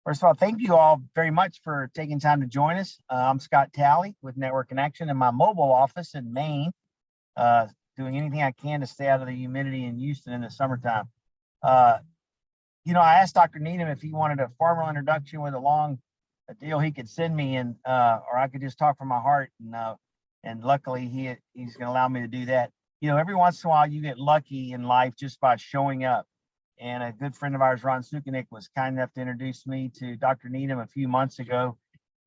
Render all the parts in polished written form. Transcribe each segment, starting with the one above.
First of all, thank you all very much for taking time to join us. I'm Scott Talley with Network Connection in my mobile office in Maine, doing anything I can to stay out of the humidity in Houston in the summertime. I asked Dr. Needham if he wanted a formal introduction with a deal he could send me, and or I could just talk from my heart. And luckily he's going to allow me to do that. Every once in a while you get lucky in life just by showing up. And a good friend of ours, Ron Sukanik, was kind enough to introduce me to Dr. Needham a few months ago.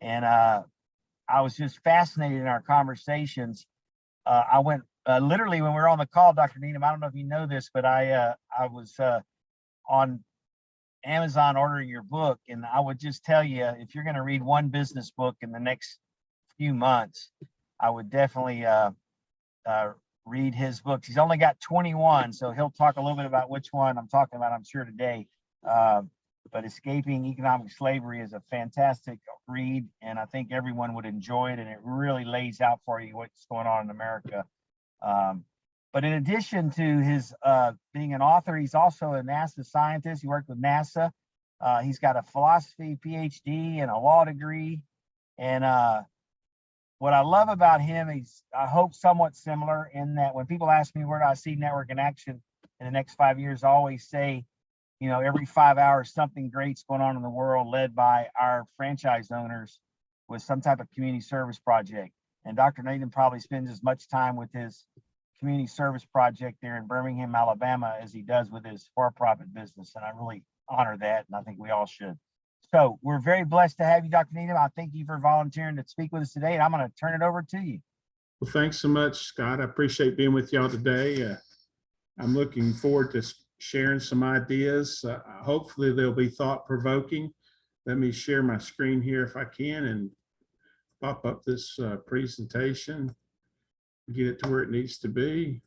And I was just fascinated in our conversations. I went literally when we were on the call, Dr. Needham, I don't know if you know this, but I was on Amazon ordering your book. And I would just tell you, if you're going to read one business book in the next few months, I would definitely read his books. He's only got 21, so he'll talk a little bit about which one I'm talking about, I'm sure, today. But Escaping Economic Slavery is a fantastic read, and I think everyone would enjoy it, and it really lays out for you what's going on in America. But in addition to his being an author, he's also a NASA scientist. He worked with NASA. He's got a philosophy PhD and a law degree. And what I love about him, I hope, somewhat similar in that when people ask me where do I see network in action in the next 5 years, I always say, every 5 hours, something great's going on in the world led by our franchise owners with some type of community service project. And Dr. Needham probably spends as much time with his community service project there in Birmingham, Alabama, as he does with his for-profit business. And I really honor that, and I think we all should. So we're very blessed to have you, Dr. Needham. I thank you for volunteering to speak with us today, and I'm going to turn it over to you. Well, thanks so much, Scott. I appreciate being with y'all today. I'm looking forward to sharing some ideas. Hopefully they'll be thought-provoking. Let me share my screen here if I can and pop up this presentation, get it to where it needs to be.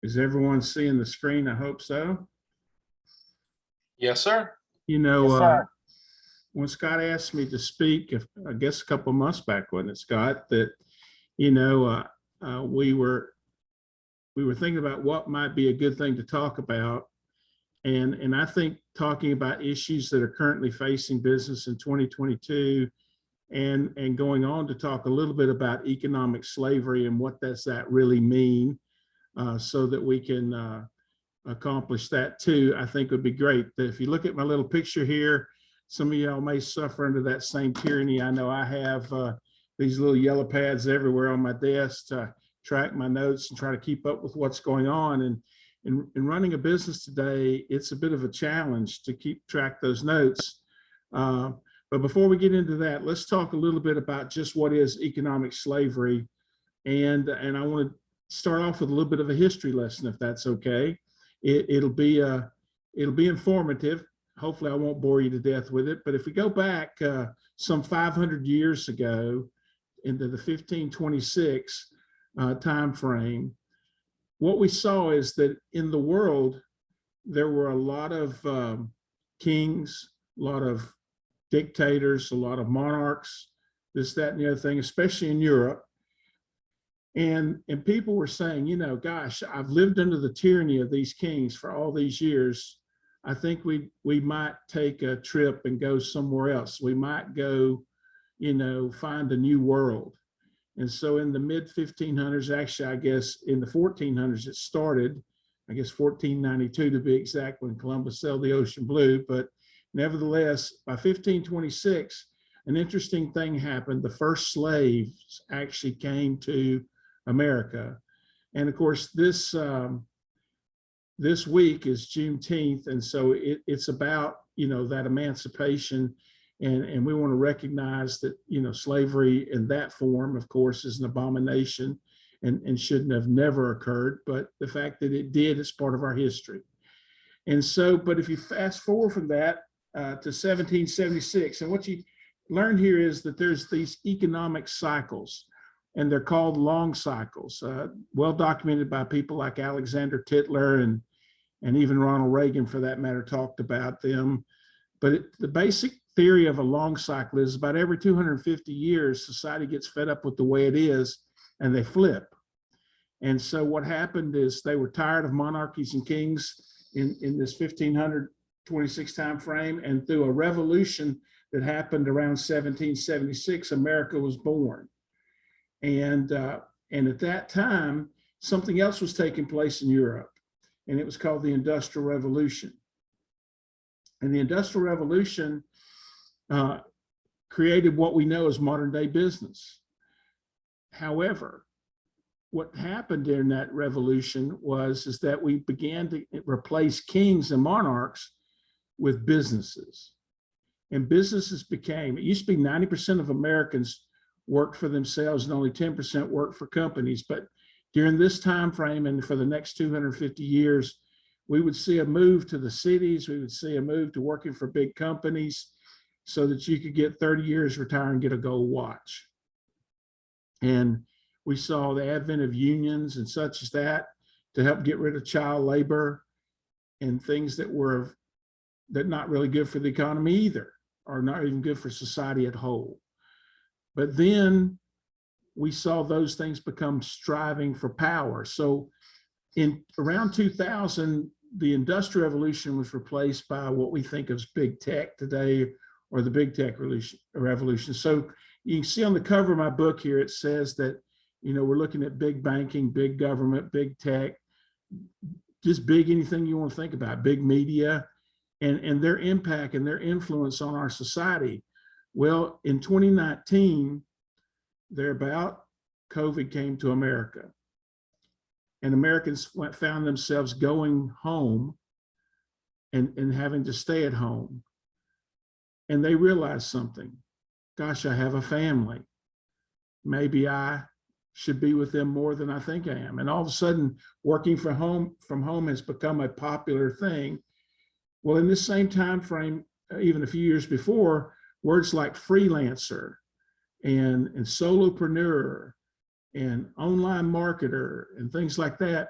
Is everyone seeing the screen? I hope so. Yes, sir. Yes, sir. When Scott asked me to speak, I guess a couple of months back, wasn't it, Scott, that, we were thinking about what might be a good thing to talk about. And I think talking about issues that are currently facing business in 2022 and going on to talk a little bit about economic slavery and what does that really mean, so that we can accomplish that too, I think would be great. If you look at my little picture here, some of y'all may suffer under that same tyranny. I know I have these little yellow pads everywhere on my desk to track my notes and try to keep up with what's going on. And in running a business today, it's a bit of a challenge to keep track those notes. But before we get into that, let's talk a little bit about just what is economic slavery. And I want to start off with a little bit of a history lesson, if that's okay. It'll be informative. Hopefully I won't bore you to death with it, but if we go back some 500 years ago into the 1526 time frame, what we saw is that in the world there were a lot of kings, a lot of dictators, a lot of monarchs, this, that, and the other thing, especially in Europe. And people were saying, gosh, I've lived under the tyranny of these kings for all these years. I think we might take a trip and go somewhere else. We might go, find a new world. And so in the mid 1500s, actually, I guess in the 1400s, it started, I guess 1492 to be exact, when Columbus sailed the ocean blue. But nevertheless, by 1526, an interesting thing happened. The first slaves actually came to America. And of course, this week is Juneteenth. And so it's about, that emancipation. And we want to recognize that, slavery in that form, of course, is an abomination and shouldn't have never occurred. But the fact that it did is part of our history. And so, but if you fast forward from that to 1776, and what you learn here is that there's these economic cycles, and they're called long cycles, well documented by people like Alexander Tytler and even Ronald Reagan, for that matter, talked about them. But the basic theory of a long cycle is about every 250 years, society gets fed up with the way it is, and they flip. And so what happened is they were tired of monarchies and kings in this 1526 time frame, and through a revolution that happened around 1776, America was born. And at that time, something else was taking place in Europe, and it was called the Industrial Revolution. And the Industrial Revolution created what we know as modern day business. However, what happened during that revolution is that we began to replace kings and monarchs with businesses. And businesses became, it used to be 90% of Americans worked for themselves and only 10% worked for companies. But during this time frame and for the next 250 years, we would see a move to the cities. We would see a move to working for big companies so that you could get 30 years, retire, and get a gold watch. And we saw the advent of unions and such as that to help get rid of child labor and things that were not really good for the economy either, or not even good for society at whole. But then we saw those things become striving for power. So in around 2000, the Industrial Revolution was replaced by what we think of as big tech today, or the big tech revolution. So you can see on the cover of my book here, it says that, you know, we're looking at big banking, big government, big tech, just big anything you want to think about, big media, and their impact and their influence on our society. Well, in 2019, thereabout, COVID came to America. And Americans found themselves going home and having to stay at home. And they realized something. Gosh, I have a family. Maybe I should be with them more than I think I am. And all of a sudden, working from home has become a popular thing. Well, in this same time frame, even a few years before, words like freelancer and solopreneur and online marketer and things like that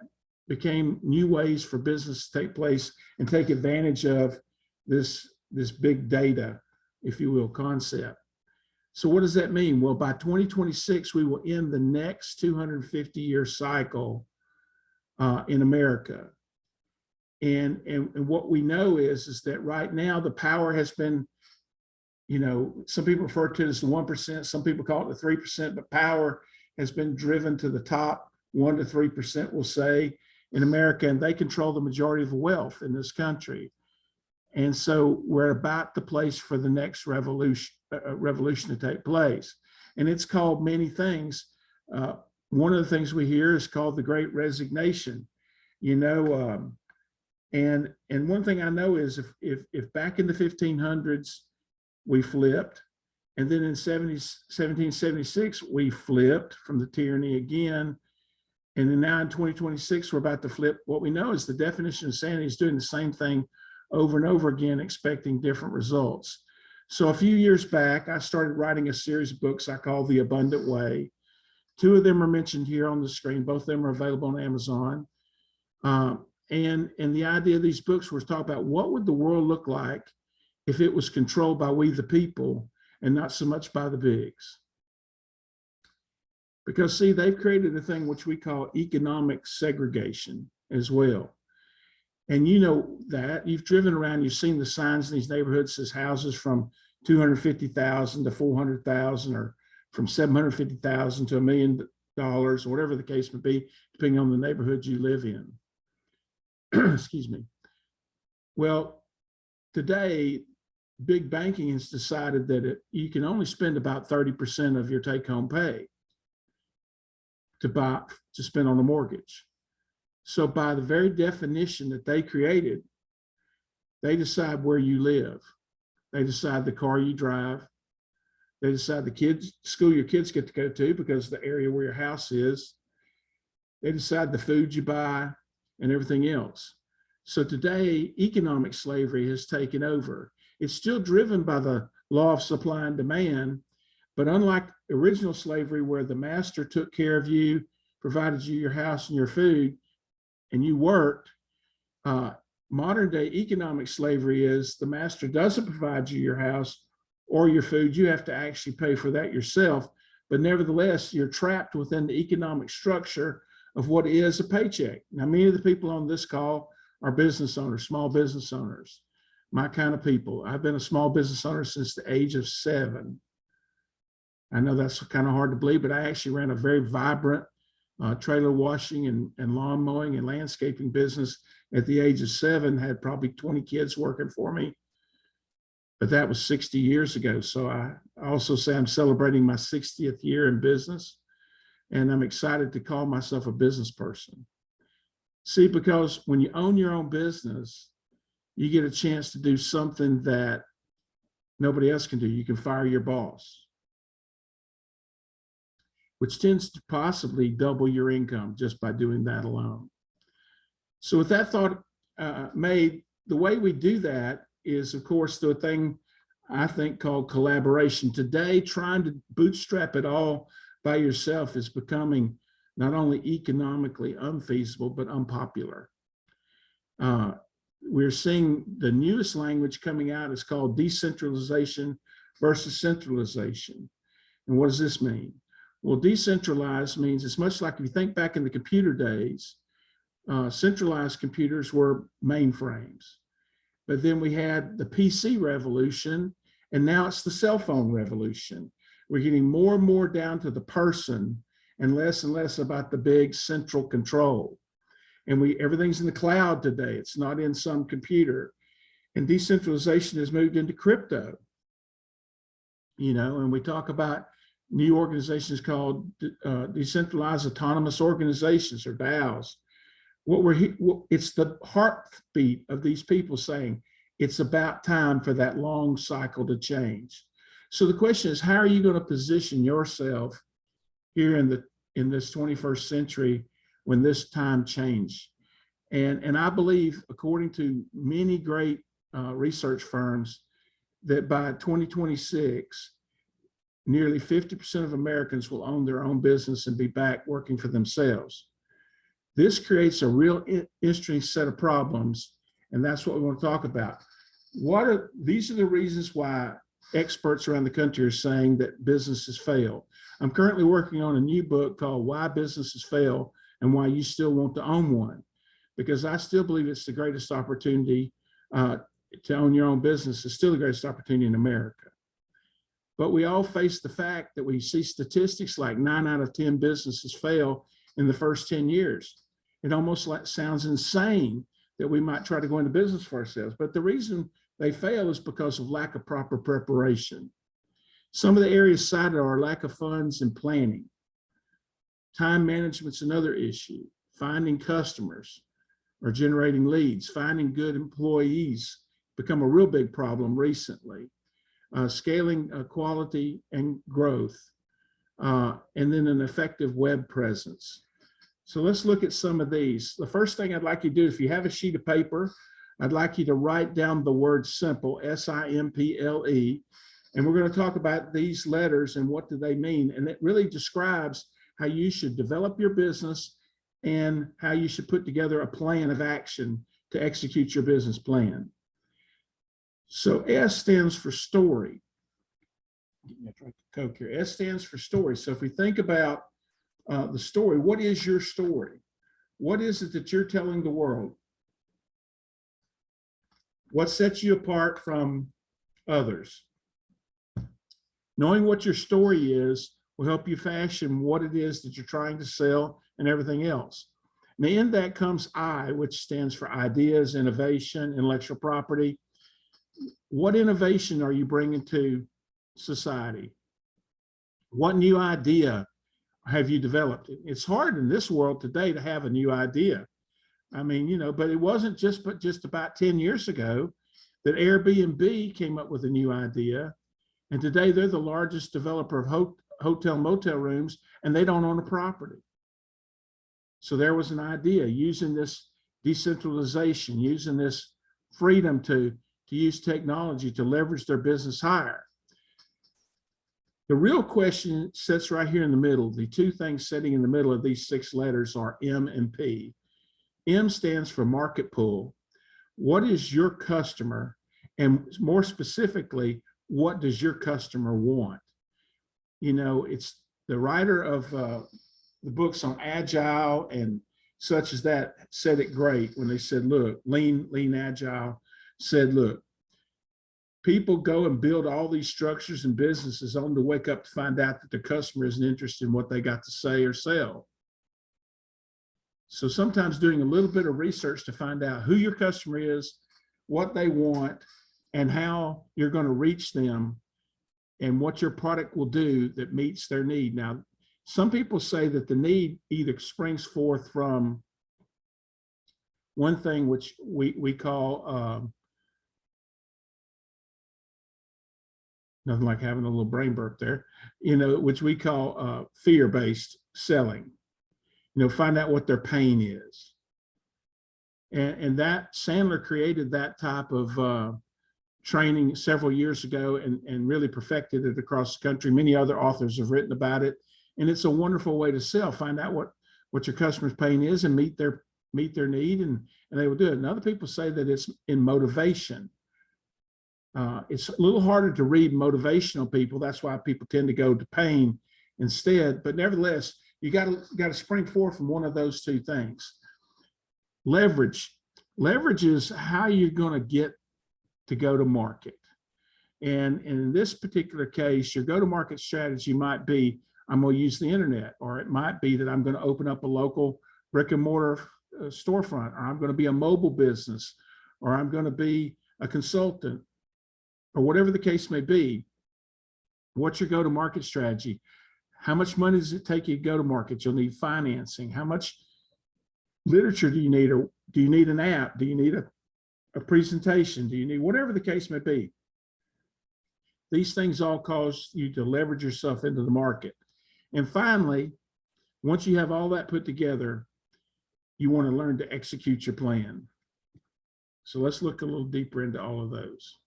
became new ways for business to take place and take advantage of this big data, if you will, concept. So what does that mean? Well, by 2026, we will end the next 250-year cycle in America. And what we know is that right now the power has been, you know, some people refer to it as the 1%, some people call it the 3%, but power has been driven to the top 1 to 3%, we'll say, in America, and they control the majority of the wealth in this country. And so we're about the place for the next revolution to take place. And it's called many things. One of the things we hear is called the Great Resignation, you know, and one thing I know is if back in the 1500s, we flipped, and then in 1776, we flipped from the tyranny again. And then now in 2026, we're about to flip. What we know is the definition of insanity is doing the same thing over and over again, expecting different results. So a few years back, I started writing a series of books I call The Abundant Way. 2 of them are mentioned here on the screen. Both of them are available on Amazon. And the idea of these books was talk about what would the world look like if it was controlled by we the people and not so much by the bigs. Because see, they've created a thing which we call economic segregation as well. And you know that, you've driven around, you've seen the signs in these neighborhoods says houses from 250,000 to 400,000, or from 750,000 to $1 million, or whatever the case may be, depending on the neighborhood you live in. Excuse me. Well, today, big banking has decided that you can only spend about 30% of your take-home pay to spend on a mortgage. So by the very definition that they created, they decide where you live. They decide the car you drive. They decide the school your kids get to go to because of the area where your house is. They decide the food you buy and everything else. So today, economic slavery has taken over. It's still driven by the law of supply and demand, but unlike original slavery where the master took care of you, provided you your house and your food, and you worked, modern day economic slavery is the master doesn't provide you your house or your food. You have to actually pay for that yourself. But nevertheless, you're trapped within the economic structure of what is a paycheck. Now, many of the people on this call are business owners, small business owners, my kind of people. I've been a small business owner since the age of 7. I know that's kind of hard to believe, but I actually ran a very vibrant trailer washing and lawn mowing and landscaping business at the age of 7, had probably 20 kids working for me. But that was 60 years ago. So I also say I'm celebrating my 60th year in business, and I'm excited to call myself a business person. See, because when you own your own business, you get a chance to do something that nobody else can do. You can fire your boss, which tends to possibly double your income just by doing that alone. So with that thought made, the way we do that is, of course, the thing I think called collaboration. Today, trying to bootstrap it all by yourself is becoming not only economically unfeasible, but unpopular. We're seeing the newest language coming out is called decentralization versus centralization. And what does this mean? Well, decentralized means it's much like if you think back in the computer days, centralized computers were mainframes. But then we had the PC revolution, and now it's the cell phone revolution. We're getting more and more down to the person and less about the big central control. And everything's in the cloud today. It's not in some computer. And decentralization has moved into crypto. And we talk about new organizations called decentralized autonomous organizations, or DAOs. It's the heartbeat of these people saying it's about time for that long cycle to change. So the question is, how are you going to position yourself here in this 21st century when this time change? And I believe, according to many great research firms, that by 2026, nearly 50% of Americans will own their own business and be back working for themselves. This creates a real interesting set of problems, and that's what we want to talk about. These are the reasons why experts around the country are saying that businesses fail. I'm currently working on a new book called Why Businesses Fail and Why You Still Want to Own One, because I still believe it's the greatest opportunity to own your own business. It's still the greatest opportunity in America. But we all face the fact that we see statistics like 9 out of 10 businesses fail in the first 10 years. It almost sounds insane that we might try to go into business for ourselves. But the reason they fail is because of lack of proper preparation. Some of the areas cited are lack of funds and planning. Time management's another issue. Finding customers or generating leads, finding good employees become a real big problem recently. Scaling quality and growth, and then an effective web presence. So let's look at some of these. The first thing I'd like you to do, if you have a sheet of paper, I'd like you to write down the word simple, S-I-M-P-L-E, and we're going to talk about these letters and what do they mean. And it really describes how you should develop your business and how you should put together a plan of action to execute your business plan. So S stands for story. Coke here. S stands for story. So if we think about the story, what is your story? What is it that you're telling the world? What sets you apart from others? Knowing what your story is will help you fashion what it is that you're trying to sell and everything else. And in that comes I, which stands for ideas, innovation, intellectual property. What innovation are you bringing to society? What new idea have you developed? It's hard in this world today to have a new idea. I mean, but it wasn't just about 10 years ago that Airbnb came up with a new idea. And today they're the largest developer of hotel motel rooms, and they don't own a property. So there was an idea using this decentralization, using this freedom to use technology to leverage their business higher. The real question sits right here in the middle. The two things sitting in the middle of these 6 letters are M and P. M stands for market pull. What is your customer? And more specifically, what does your customer want? It's the writer of the books on agile and such as that said it great when they said, look, lean agile said, look, people go and build all these structures and businesses only to wake up to find out that the customer isn't interested in what they got to say or sell. So sometimes doing a little bit of research to find out who your customer is, what they want, and how you're going to reach them, and what your product will do that meets their need. Now, some people say that the need either springs forth from one thing which we call, nothing like having a little brain burp there, which we call fear-based selling. Find out what their pain is. And that Sandler created that type of training several years ago and really perfected it across the country. Many other authors have written about it. And it's a wonderful way to sell. Find out what your customer's pain is and meet their need, and they will do it. And other people say that it's in motivation. It's a little harder to read motivational people. That's why people tend to go to pain instead. But nevertheless, you got to spring forth from one of those two things. Leverage is how you're going to get to go to market. And in this particular case, your go-to-market strategy might be, I'm going to use the internet, or it might be that I'm going to open up a local brick and mortar storefront, or I'm going to be a mobile business, or I'm going to be a consultant, or whatever the case may be. What's your go-to-market strategy? How much money does it take you to go to market? You'll need financing. How much literature do you need? Or do you need an app? Do you need a presentation? Do you need whatever the case may be? These things all cause you to leverage yourself into the market. And finally, once you have all that put together, you want to learn to execute your plan. So let's look a little deeper into all of those.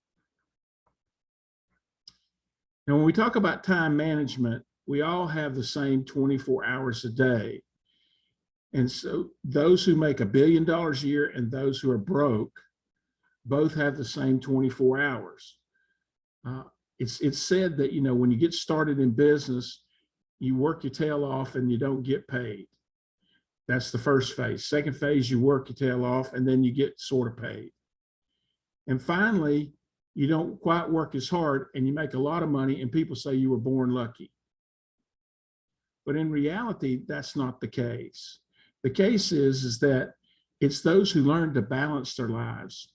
Now, when we talk about time management, we all have the same 24 hours a day. And so those who make $1 billion a year and those who are broke both have the same 24 hours. It's said that, when you get started in business, you work your tail off and you don't get paid. That's the first phase. Second phase, you work your tail off and then you get sort of paid. And finally, you don't quite work as hard and you make a lot of money and people say you were born lucky. But in reality, that's not the case. The case is that it's those who learn to balance their lives,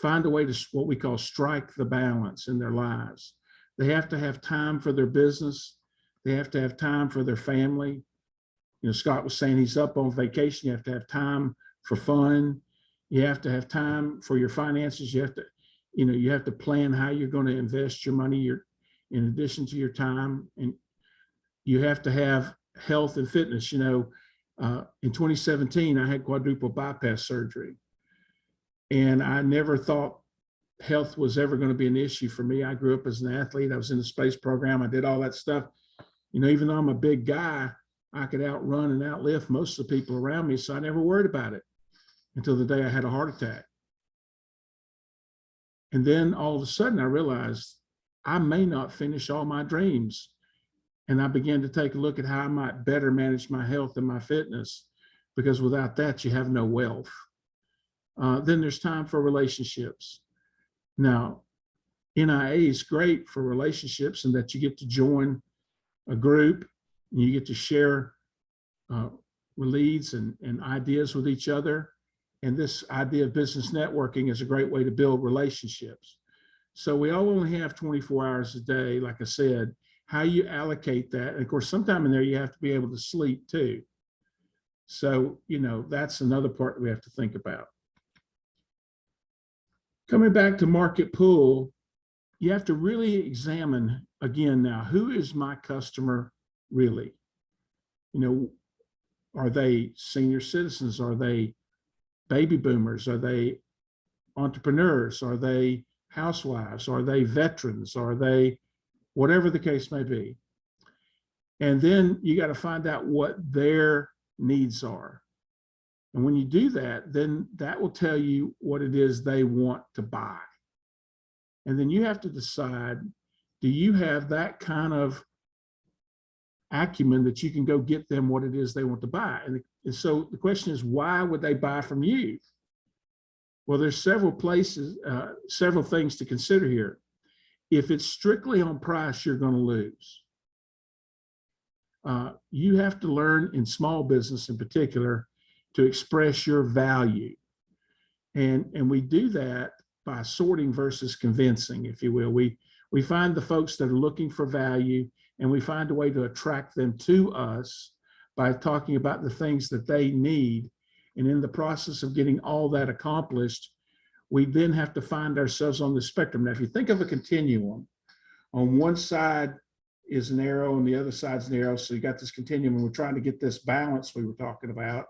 find a way to what we call strike the balance in their lives. They have to have time for their business. They have to have time for their family. Scott was saying he's up on vacation. You have to have time for fun. You have to have time for your finances. You have to plan how you're going to invest your money in addition to your time. And you have to have health and fitness. In 2017, I had quadruple bypass surgery. And I never thought health was ever going to be an issue for me. I grew up as an athlete. I was in the space program. I did all that stuff. Even though I'm a big guy, I could outrun and outlift most of the people around me. So I never worried about it until the day I had a heart attack. And then all of a sudden I realized I may not finish all my dreams. And I began to take a look at how I might better manage my health and my fitness, because without that, you have no wealth. Then there's time for relationships. Now, NIA is great for relationships in that you get to join a group and you get to share leads and ideas with each other. And this idea of business networking is a great way to build relationships. So we all only have 24 hours a day, like I said. How you allocate that, and of course, sometime in there you have to be able to sleep too. So, that's another part we have to think about. Coming back to market pull, you have to really examine again now, who is my customer really? Are they senior citizens? Are they baby boomers? Are they entrepreneurs? Are they housewives? Are they veterans? Are they whatever the case may be? And then you got to find out what their needs are. And when you do that, then that will tell you what it is they want to buy. And then you have to decide, do you have that kind of acumen that you can go get them what it is they want to buy. And so the question is, why would they buy from you? Well, there's several places, several things to consider here. If it's strictly on price, you're going to lose. You have to learn in small business in particular to express your value. And we do that by sorting versus convincing, if you will. We find the folks that are looking for value, and we find a way to attract them to us by talking about the things that they need. And in the process of getting all that accomplished, we then have to find ourselves on the spectrum. Now, if you think of a continuum, on one side is an arrow and the other side's an arrow. So you got this continuum, and we're trying to get this balance we were talking about.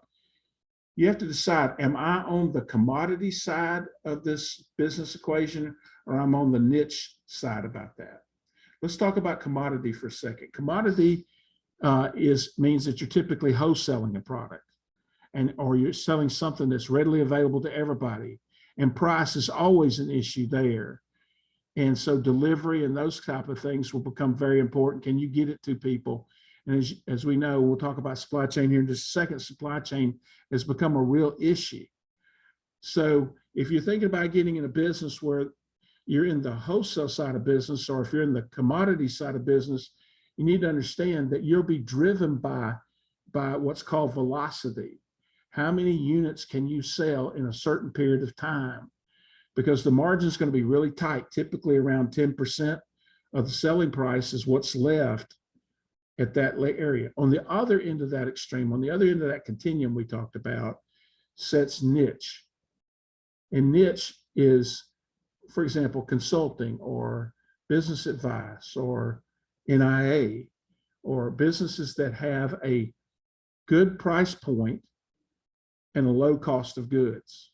You have to decide, am I on the commodity side of this business equation, or I'm on the niche side about that? Let's talk about commodity for a second. Commodity means that you're typically wholesaling a product, or you're selling something that's readily available to everybody. And price is always an issue there. And so delivery and those type of things will become very important. Can you get it to people? And as we know, we'll talk about supply chain here in just a second. Supply chain has become a real issue. So if you're thinking about getting in a business where you're in the wholesale side of business, or if you're in the commodity side of business, you need to understand that you'll be driven by what's called velocity. How many units can you sell in a certain period of time? Because the margin is going to be really tight. Typically around 10% of the selling price is what's left at that area. On the other end of that extreme, on the other end of that continuum we talked about, sets niche. And niche is, for example, consulting or business advice or NIA, or businesses that have a good price point and a low cost of goods.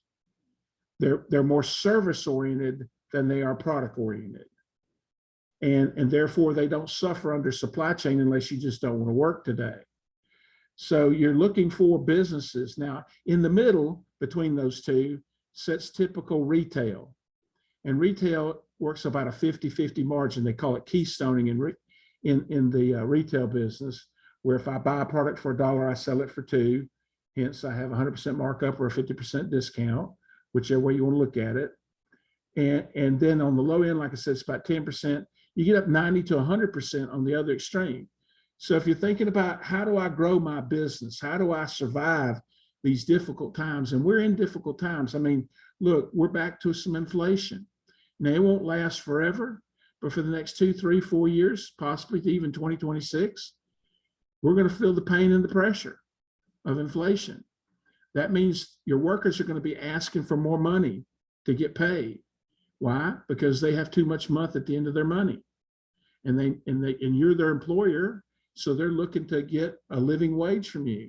They're more service oriented than they are product oriented. And therefore they don't suffer under supply chain unless you just don't want to work today. So you're looking for businesses. Now, in the middle between those two sits typical retail. And retail works about a 50-50 margin. They call it keystoning in the retail business, where if I buy a product for $1, I sell it for $2. Hence, I have 100% markup or a 50% discount, whichever way you want to look at it. And then on the low end, like I said, it's about 10%. You get up 90 to 100% on the other extreme. So if you're thinking about, how do I grow my business? How do I survive these difficult times? And we're in difficult times. I mean, look, we're back to some inflation. Now, it won't last forever, but for the next 2, 3, 4 years, possibly to even 2026, we're going to feel the pain and the pressure of inflation. That means your workers are going to be asking for more money to get paid. Why? Because they have too much month at the end of their money, and you're their employer, so they're looking to get a living wage from you,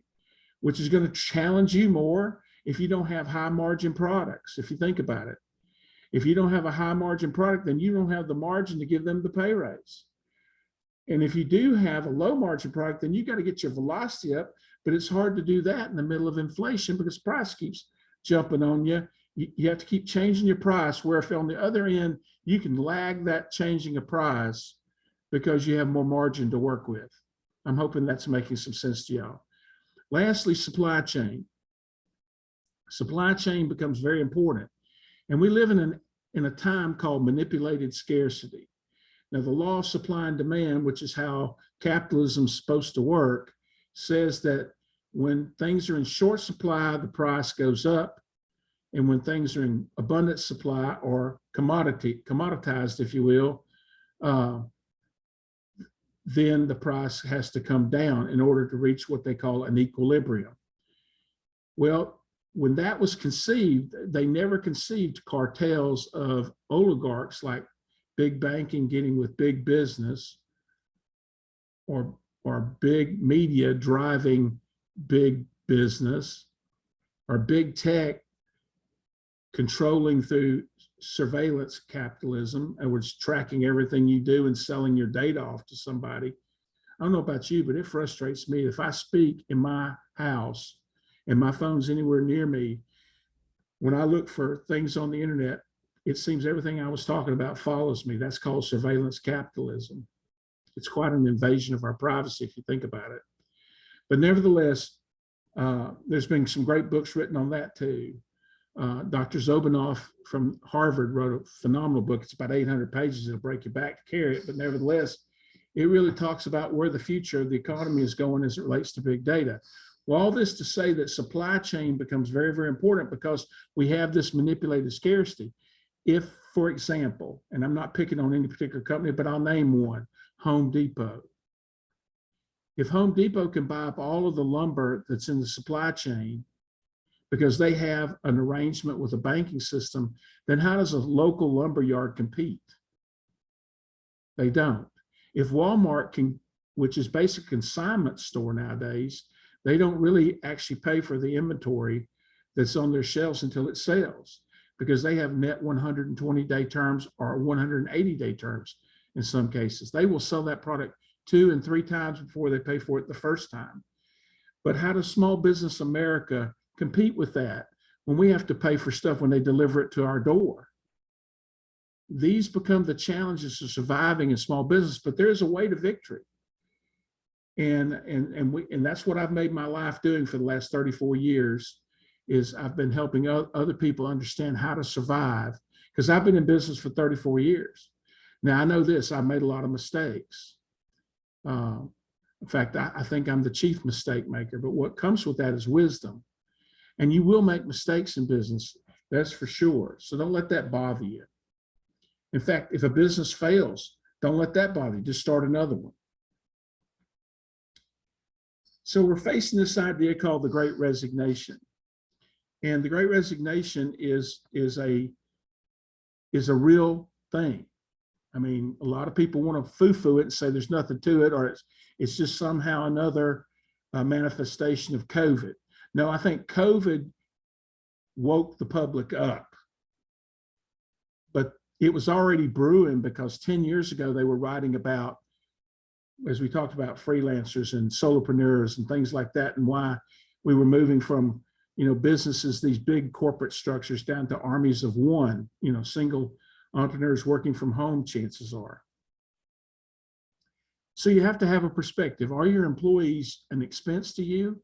which is going to challenge you more if you don't have high margin products. If you think about it, if you don't have a high margin product, then you don't have the margin to give them the pay raise. And if you do have a low margin product, then you got to get your velocity up, but it's hard to do that in the middle of inflation because price keeps jumping on you. You have to keep changing your price, where if on the other end, you can lag that changing of price because you have more margin to work with. I'm hoping that's making some sense to y'all. Lastly, supply chain. Supply chain becomes very important. And we live in a time called manipulated scarcity. Now, the law of supply and demand, which is how capitalism is supposed to work, says that when things are in short supply, the price goes up. And when things are in abundant supply or commoditized, if you will, then the price has to come down in order to reach what they call an equilibrium. Well, when that was conceived, they never conceived cartels of oligarchs like big banking getting with big business, or big media driving big business, or big tech controlling through surveillance capitalism, and was tracking everything you do and selling your data off to somebody. I don't know about you, but it frustrates me. If I speak in my house and my phone's anywhere near me, when I look for things on the internet, it seems everything I was talking about follows me. That's called surveillance capitalism. It's quite an invasion of our privacy if you think about it. But nevertheless, there's been some great books written on that too. Dr. Zobanoff from Harvard wrote a phenomenal book. It's about 800 pages. It'll break your back to carry it, but nevertheless, it really talks about where the future of the economy is going as it relates to big data. Well, all this to say that supply chain becomes very, very important because we have this manipulated scarcity. If, for example, and I'm not picking on any particular company, but I'll name one, Home Depot. If Home Depot can buy up all of the lumber that's in the supply chain because they have an arrangement with a banking system, then how does a local lumber yard compete? They don't. If Walmart can, which is basic consignment store nowadays, they don't really actually pay for the inventory that's on their shelves until it sells, because they have net 120-day terms or 180-day terms in some cases. They will sell that product 2 and 3 times before they pay for it the first time. But how does small business America compete with that when we have to pay for stuff when they deliver it to our door? These become the challenges of surviving in small business, but there's a way to victory. And that's what I've made my life doing for the last 34 years, is I've been helping other people understand how to survive, because I've been in business for 34 years. Now, I know this, I've made a lot of mistakes. In fact, I think I'm the chief mistake maker, but what comes with that is wisdom. And you will make mistakes in business, that's for sure. So don't let that bother you. In fact, if a business fails, don't let that bother you, just start another one. So we're facing this idea called the Great Resignation. And the Great Resignation is a real thing. I mean, a lot of people want to foo-foo it and say there's nothing to it, or it's just somehow another manifestation of COVID. No, I think COVID woke the public up, but it was already brewing, because 10 years ago they were writing about, as we talked about, freelancers and solopreneurs and things like that, and why we were moving from, businesses, these big corporate structures, down to armies of one, single entrepreneurs working from home, chances are. So you have to have a perspective. Are your employees an expense to you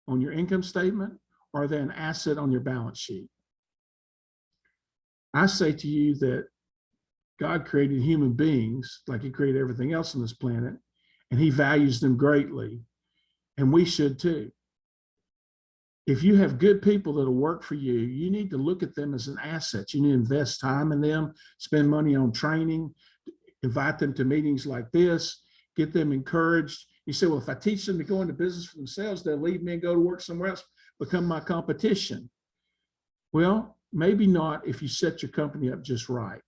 on your income statement, or are they an asset on your balance sheet? I say to you that God created human beings like he created everything else on this planet, and he values them greatly, and we should too. If you have good people that'll work for you, you need to look at them as an asset. You need to invest time in them, spend money on training, invite them to meetings like this, get them encouraged. You say, well, if I teach them to go into business for themselves, they'll leave me and go to work somewhere else, become my competition. Well, maybe not if you set your company up just right,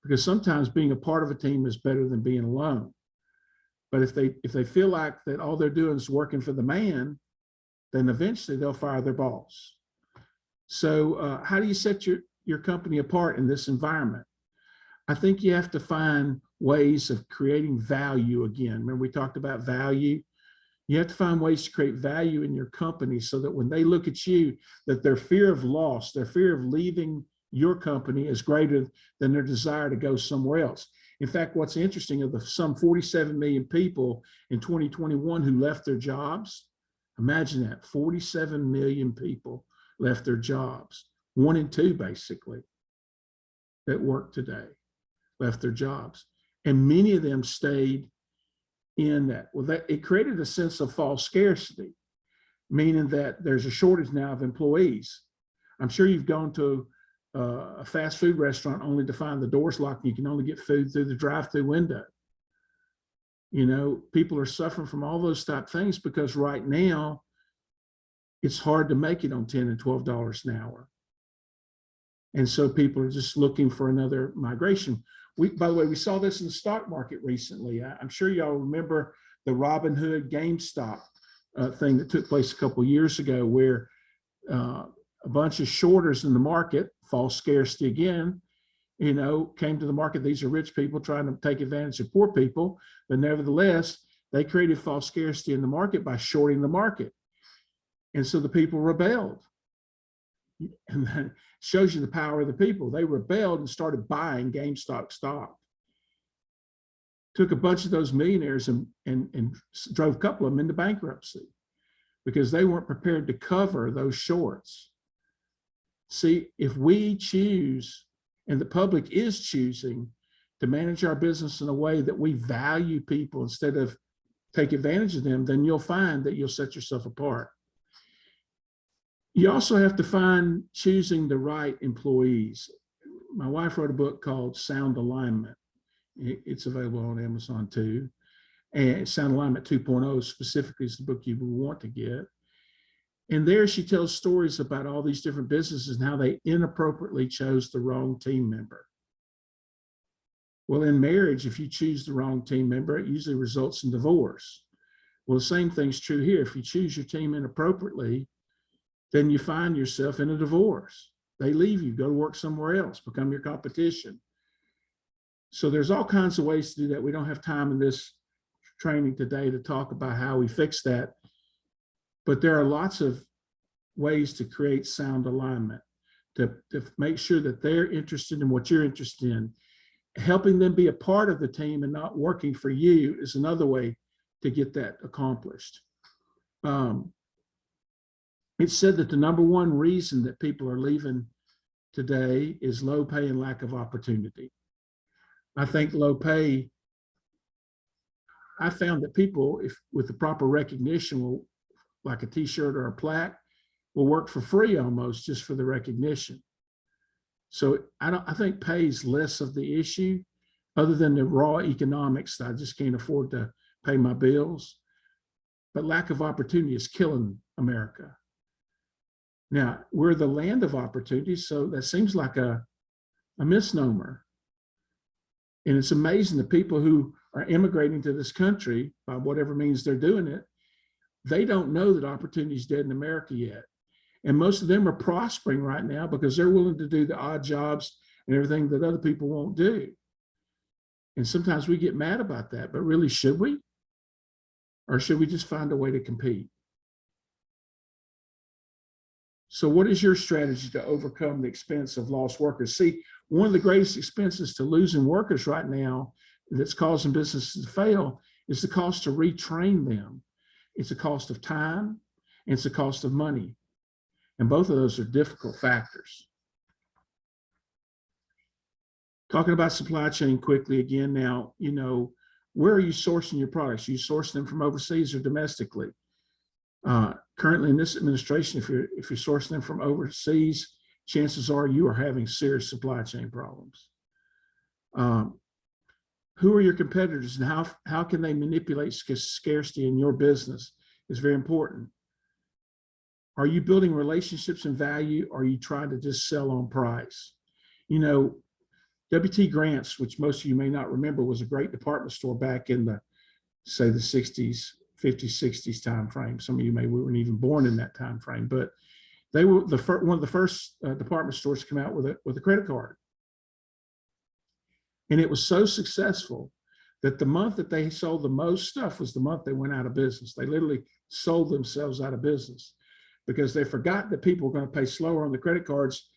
because sometimes being a part of a team is better than being alone. But if they feel like that all they're doing is working for the man, then eventually they'll fire their boss. So how do you set your company apart in this environment? I think you have to find ways of creating value again. Remember, we talked about value. You have to find ways to create value in your company so that when they look at you, that their fear of loss, their fear of leaving your company is greater than their desire to go somewhere else. In fact, what's interesting, of the some 47 million people in 2021 who left their jobs, imagine that, 47 million people left their jobs. 1 in 2, basically, that work today left their jobs. And many of them stayed in that. Well, it created a sense of false scarcity, meaning that there's a shortage now of employees. I'm sure you've gone to a fast food restaurant only to find the doors locked and you can only get food through the drive-through window. People are suffering from all those type things because right now it's hard to make it on $10 and $12 an hour. And so people are just looking for another migration. By the way, we saw this in the stock market recently. I'm sure y'all remember the Robinhood GameStop thing that took place a couple of years ago, where a bunch of shorters in the market, false scarcity again, came to the market. These are rich people trying to take advantage of poor people, but nevertheless, they created false scarcity in the market by shorting the market. And so the people rebelled. And that shows you the power of the people. They rebelled and started buying GameStop stock took a bunch of those millionaires and drove a couple of them into bankruptcy because they weren't prepared to cover those shorts. See, if we choose, and the public is choosing, to manage our business in a way that we value people instead of take advantage of them, then you'll find that you'll set yourself apart. You also have to find choosing the right employees. My wife wrote a book called Sound Alignment. It's available on Amazon too. And Sound Alignment 2.0 specifically is the book you will want to get. And there she tells stories about all these different businesses and how they inappropriately chose the wrong team member. Well, in marriage, if you choose the wrong team member, it usually results in divorce. Well, the same thing's true here. If you choose your team inappropriately, then you find yourself in a divorce. They leave you, go to work somewhere else, become your competition. So there's all kinds of ways to do that. We don't have time in this training today to talk about how we fix that. But there are lots of ways to create sound alignment, to make sure that they're interested in what you're interested in. Helping them be a part of the team and not working for you is another way to get that accomplished. It's said that the number one reason that people are leaving today is low pay and lack of opportunity. I think low pay, I found that people, if with the proper recognition, will, like a t-shirt or a plaque, will work for free almost just for the recognition. So I think pay is less of the issue, other than the raw economics that I just can't afford to pay my bills. But lack of opportunity is killing America. Now, we're the land of opportunity, so that seems like a misnomer. And it's amazing the people who are immigrating to this country, by whatever means they're doing it, they don't know that opportunity is dead in America yet. And most of them are prospering right now because they're willing to do the odd jobs and everything that other people won't do. And sometimes we get mad about that, but really, should we? Or should we just find a way to compete? So what is your strategy to overcome the expense of lost workers? See, one of the greatest expenses to losing workers right now that's causing businesses to fail is the cost to retrain them. It's a cost of time, and it's a cost of money. And both of those are difficult factors. Talking about supply chain quickly again now, you know, where are you sourcing your products? You source them from overseas or domestically? Currently in this administration, if you're sourcing them from overseas, chances are you are having serious supply chain problems. Who are your competitors and how can they manipulate scarcity in your business is very important. Are you building relationships and value, or are you trying to just sell on price? You know, W.T. Grant's, which most of you may not remember, was a great department store back in the, say, the 60s, 50s, 60s time frame. Some of you maybe weren't even born in that time frame, but they were one of the first department stores to come out with a credit card. And it was so successful that the month that they sold the most stuff was the month they went out of business. They literally sold themselves out of business because they forgot that people were going to pay slower on the credit cards,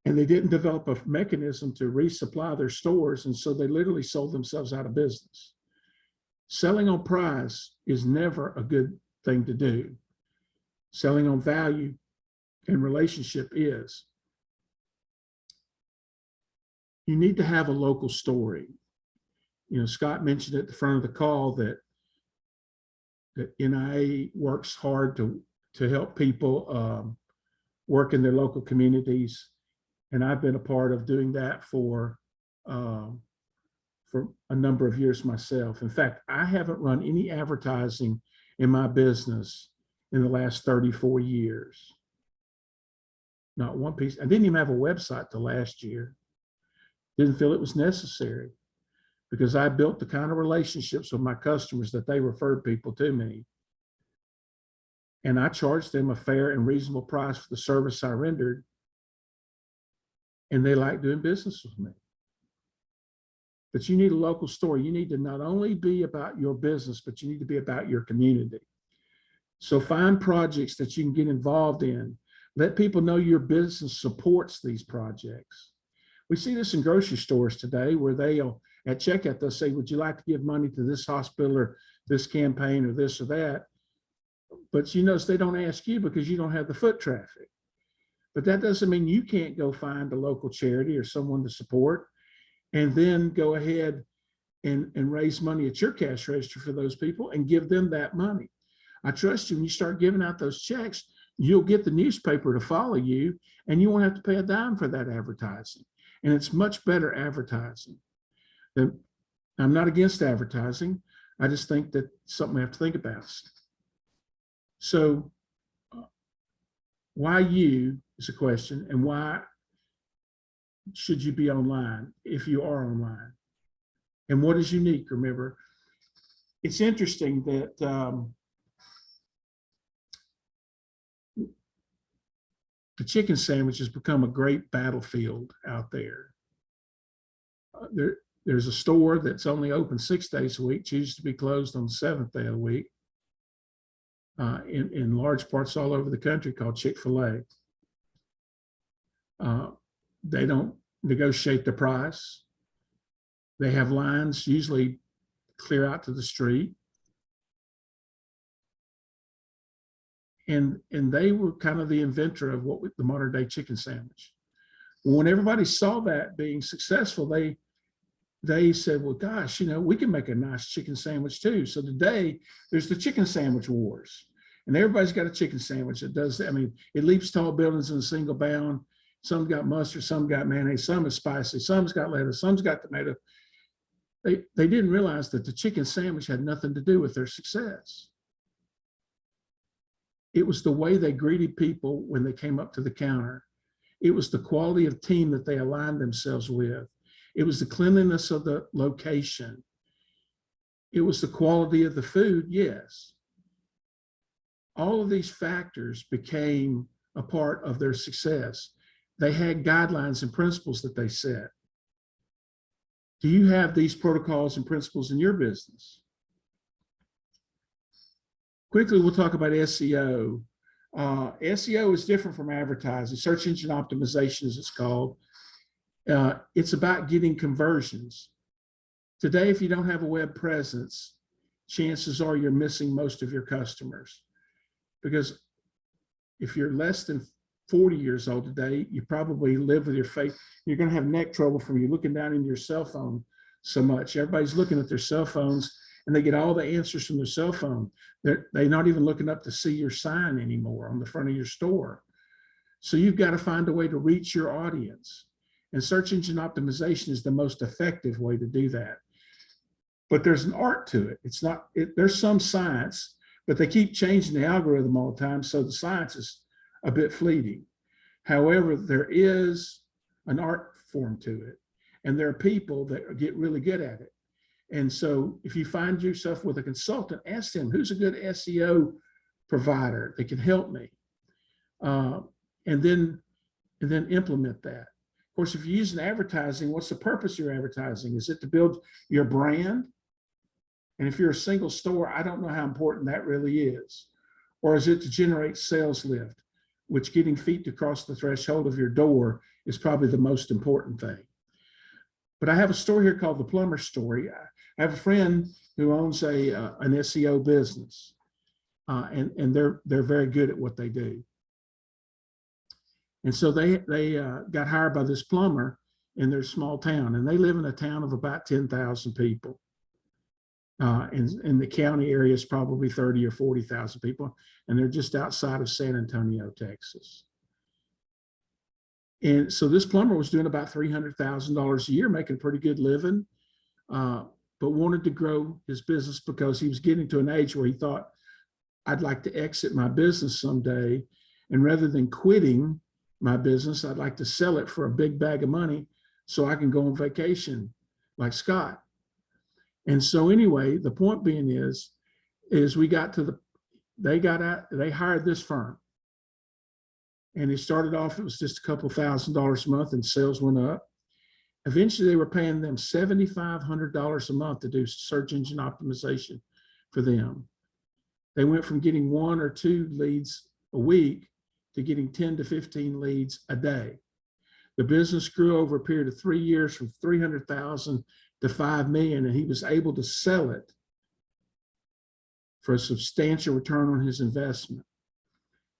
and they didn't develop a mechanism to resupply their stores. And so they literally sold themselves out of business. Selling on price is never a good thing to do. Selling on value and relationship is. You need to have a local story. You know, Scott mentioned at the front of the call that NIA works hard to help people work in their local communities. And I've been a part of doing that for a number of years myself. In fact, I haven't run any advertising in my business in the last 34 years. Not one piece. I didn't even have a website till last year. Didn't feel it was necessary because I built the kind of relationships with my customers that they referred people to me. And I charged them a fair and reasonable price for the service I rendered. And they like doing business with me. But you need a local story. You need to not only be about your business, but you need to be about your community. So find projects that you can get involved in. Let people know your business supports these projects. We see this in grocery stores today where they'll at checkout, they'll say, would you like to give money to this hospital or this campaign or this or that? But you notice they don't ask you because you don't have the foot traffic. But that doesn't mean you can't go find a local charity or someone to support and then go ahead and raise money at your cash register for those people and give them that money. I trust you, when you start giving out those checks, you'll get the newspaper to follow you and you won't have to pay a dime for that advertising. And it's much better advertising. I'm not against advertising. I just think that something we have to think about. So why you is a question, and why should you be online if you are online? And what is unique? Remember, it's interesting that the chicken sandwich has become a great battlefield out there. There's a store that's only open 6 days a week, chooses to be closed on the 7th day of the week, in large parts all over the country, called Chick-fil-A. They don't negotiate the price. They have lines usually clear out to the street. And they were kind of the inventor of the modern day chicken sandwich. When everybody saw that being successful, they said, well, gosh, we can make a nice chicken sandwich too. So today there's the chicken sandwich wars, and everybody's got a chicken sandwich that does that. I mean, it leaps tall buildings in a single bound. Some got mustard, some got mayonnaise, some is spicy, some's got lettuce, some's got tomato. They didn't realize that the chicken sandwich had nothing to do with their success. It was the way they greeted people when they came up to the counter. It was the quality of team that they aligned themselves with. It was the cleanliness of the location. It was the quality of the food, yes. All of these factors became a part of their success. They had guidelines and principles that they set. Do you have these protocols and principles in your business? Quickly, we'll talk about SEO. SEO is different from advertising. Search engine optimization, as it's called. It's about getting conversions. Today, if you don't have a web presence, chances are you're missing most of your customers. Because if you're less than 40 years old today, you probably live with your face. You're going to have neck trouble from you looking down into your cell phone so much. Everybody's looking at their cell phones and they get all the answers from their cell phone. They're not even looking up to see your sign anymore on the front of your store. So you've got to find a way to reach your audience. And search engine optimization is the most effective way to do that. But there's an art to it. It's not, there's some science, but they keep changing the algorithm all the time. So the science is a bit fleeting. However, there is an art form to it. And there are people that get really good at it. And so if you find yourself with a consultant, ask them, who's a good SEO provider that can help me? And then implement that. Of course, if you're using advertising, what's the purpose of your advertising? Is it to build your brand? And if you're a single store, I don't know how important that really is. Or is it to generate sales lift, which getting feet to cross the threshold of your door is probably the most important thing. But I have a story here called The Plumber Story. I have a friend who owns an SEO business, and they're very good at what they do. And so they got hired by this plumber in their small town, and they live in a town of about 10,000 people. And the county area is probably 30 or 40,000 people, and they're just outside of San Antonio, Texas. And so this plumber was doing about $300,000 a year, making a pretty good living, but wanted to grow his business because he was getting to an age where he thought, I'd like to exit my business someday, and rather than quitting my business, I'd like to sell it for a big bag of money so I can go on vacation like Scott. And so anyway, the point being is we got to they hired this firm. And he started off, it was just a couple $1,000s a month, and sales went up. Eventually they were paying them $7,500 a month to do search engine optimization for them. They went from getting 1 or 2 leads a week to getting 10 to 15 leads a day. The business grew over a period of 3 years from $300,000 to to 5 million, and he was able to sell it for a substantial return on his investment.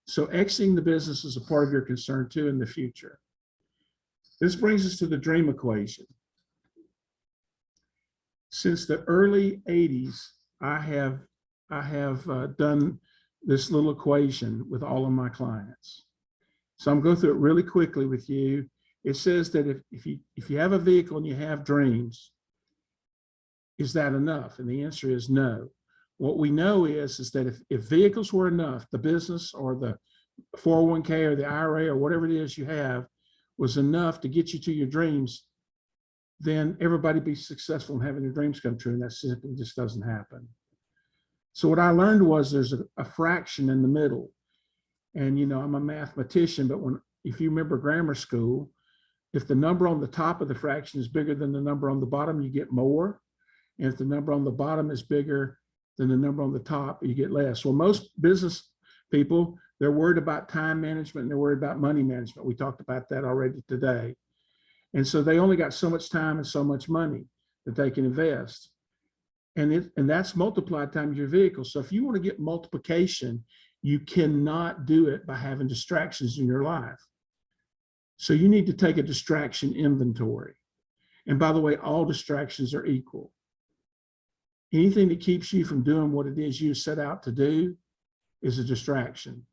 So exiting the business is a part of your concern too in the future. This brings us to the dream equation. Since the early 80s, I have done this little equation with all of my clients. So I'm going through it really quickly with you. It says that if you have a vehicle and you have dreams, is that enough? And the answer is no. What we know is that if vehicles were enough, the business or the 401k or the IRA or whatever it is you have was enough to get you to your dreams, then everybody be successful in having their dreams come true. And that simply just doesn't happen. So what I learned was there's a fraction in the middle. And, you know, I'm a mathematician, but if you remember grammar school, if the number on the top of the fraction is bigger than the number on the bottom, you get more. And if the number on the bottom is bigger than the number on the top, you get less. Well, most business people, they're worried about time management and they're worried about money management. We talked about that already today. And so they only got so much time and so much money that they can invest. And that's multiplied times your vehicle. So if you want to get multiplication, you cannot do it by having distractions in your life. So you need to take a distraction inventory. And by the way, all distractions are equal. Anything that keeps you from doing what it is you set out to do is a distraction.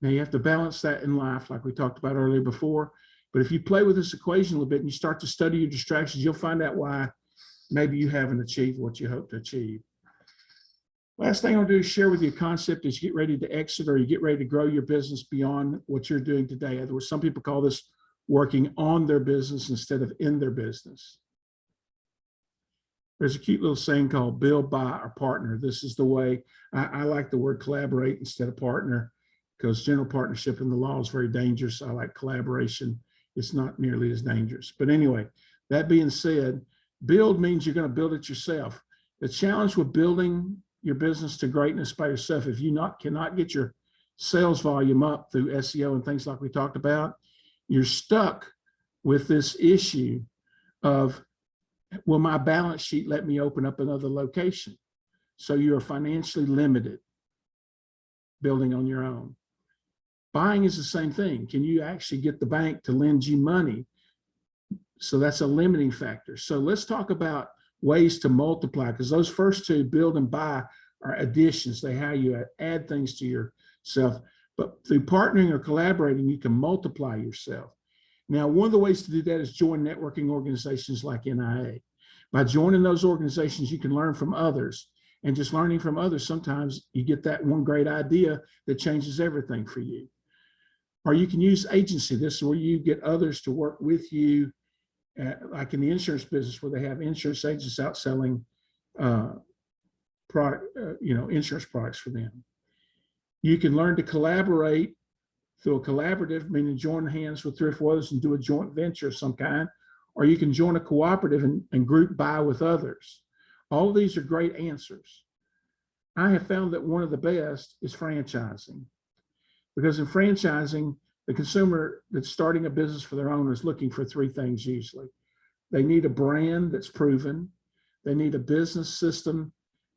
Now you have to balance that in life like we talked about earlier before. But if you play with this equation a little bit and you start to study your distractions, you'll find out why maybe you haven't achieved what you hope to achieve. Last thing I'll do is share with you a concept as you get ready to exit or you get ready to grow your business beyond what you're doing today. In other words, some people call this working on their business instead of in their business. There's a cute little saying called build, buy, or partner. This is the way I like the word collaborate instead of partner, because general partnership in the law is very dangerous. I like collaboration. It's not nearly as dangerous. But anyway, that being said, build means you're going to build it yourself. The challenge with building your business to greatness by yourself, if you cannot get your sales volume up through SEO and things like we talked about, you're stuck with this issue of, will my balance sheet let me open up another location? So you're financially limited building on your own. Buying is the same thing. Can you actually get the bank to lend you money? So that's a limiting factor. So let's talk about ways to multiply, because those first two, build and buy, are additions. They how you add things to yourself. But through partnering or collaborating, you can multiply yourself. Now, one of the ways to do that is join networking organizations like NIA. By joining those organizations, you can learn from others. And just learning from others, sometimes you get that one great idea that changes everything for you. Or you can use agency. This is where you get others to work with you, like in the insurance business, where they have insurance agents out selling insurance products for them. You can learn to collaborate through a collaborative, meaning join hands with 3 or 4 others and do a joint venture of some kind, or you can join a cooperative and group buy with others. All of these are great answers. I have found that one of the best is franchising, because in franchising, the consumer that's starting a business for their own is looking for 3 things usually. They need a brand that's proven. They need a business system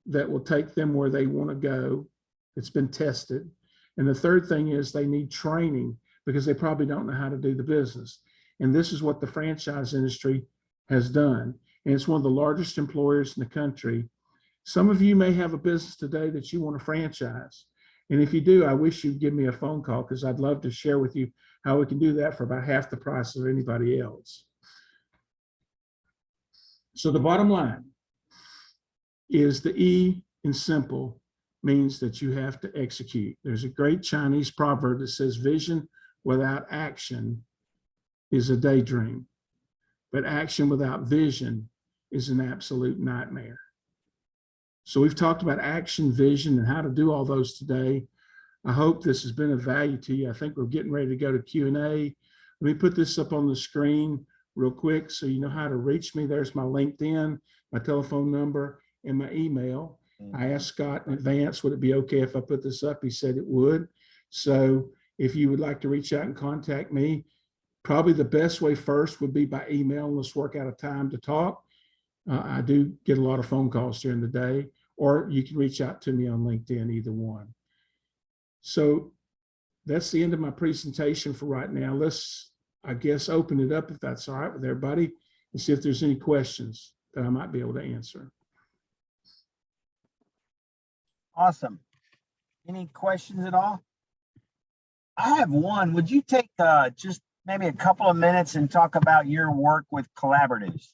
that will take them where they want to go. It's been tested. And the third thing is they need training, because they probably don't know how to do the business. And this is what the franchise industry has done. And it's one of the largest employers in the country. Some of you may have a business today that you want to franchise. And if you do, I wish you'd give me a phone call, because I'd love to share with you how we can do that for about half the price of anybody else. So the bottom line is the E in simple means that you have to execute. There's a great Chinese proverb that says vision without action is a daydream, but action without vision is an absolute nightmare. So we've talked about action, vision, and how to do all those today. I hope this has been of value to you. I think we're getting ready to go to Q&A. Let me put this up on the screen real quick so you know how to reach me. There's my LinkedIn, my telephone number, and my email. I asked Scott in advance, would it be okay if I put this up? He said it would. So if you would like to reach out and contact me, Probably the best way first would be by email, and let's work out a time to talk. I do get a lot of phone calls during the day, or you can reach out to me on LinkedIn, either one. So that's the end of my presentation for right now. Let's, I guess, open it up, if that's all right with everybody, and see if there's any questions that I might be able to answer. Awesome. Any questions at all? I have one. Would you take just maybe a couple of minutes and talk about your work with collaboratives?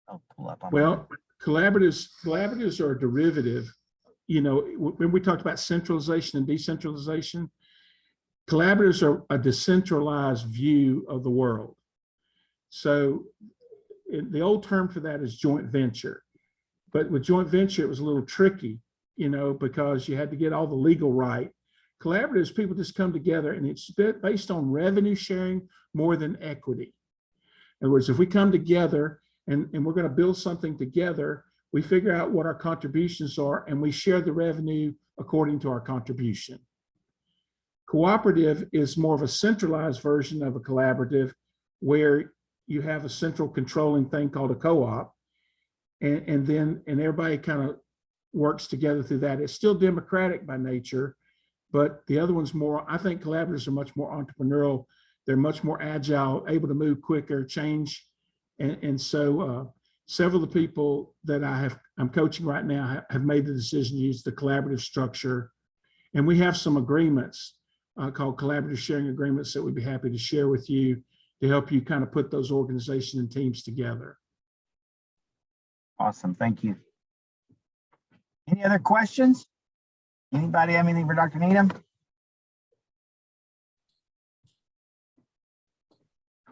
I'll pull up on Well, collaboratives are a derivative. You know, when we talked about centralization and decentralization, collaboratives are a decentralized view of the world. So the old term for that is joint venture. But with joint venture, it was a little tricky, you know, because you had to get all the legal right. Collaboratives, people just come together, and it's based on revenue sharing more than equity. In other words, if we come together and we're going to build something together, we figure out what our contributions are, and we share the revenue according to our contribution. Cooperative is more of a centralized version of a collaborative, where you have a central controlling thing called a co-op, and everybody kind of works together through that. It's still democratic by nature, but the other one's more, I think collaboratives are much more entrepreneurial. They're much more agile, able to move quicker, change. And so several of the people that I'm coaching right now have made the decision to use the collaborative structure. And we have some agreements called collaborative sharing agreements that we'd be happy to share with you to help you kind of put those organizations and teams together. Awesome. Thank you. Any other questions? Anybody have anything for Dr. Needham?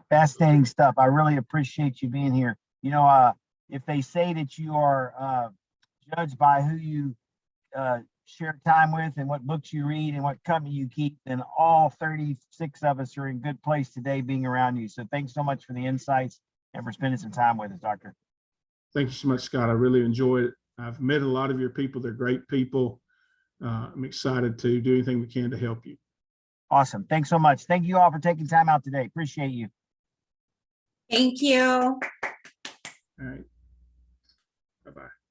Fascinating stuff. I really appreciate you being here. You know, if they say that you are judged by who you share time with and what books you read and what company you keep, then all 36 of us are in good place today being around you. So thanks so much for the insights and for spending some time with us, Doctor. Thank you so much, Scott. I really enjoyed it. I've met a lot of your people. They're great people. I'm excited to do anything we can to help you. Awesome. Thanks so much. Thank you all for taking time out today. Appreciate you. Thank you. All right. Bye-bye.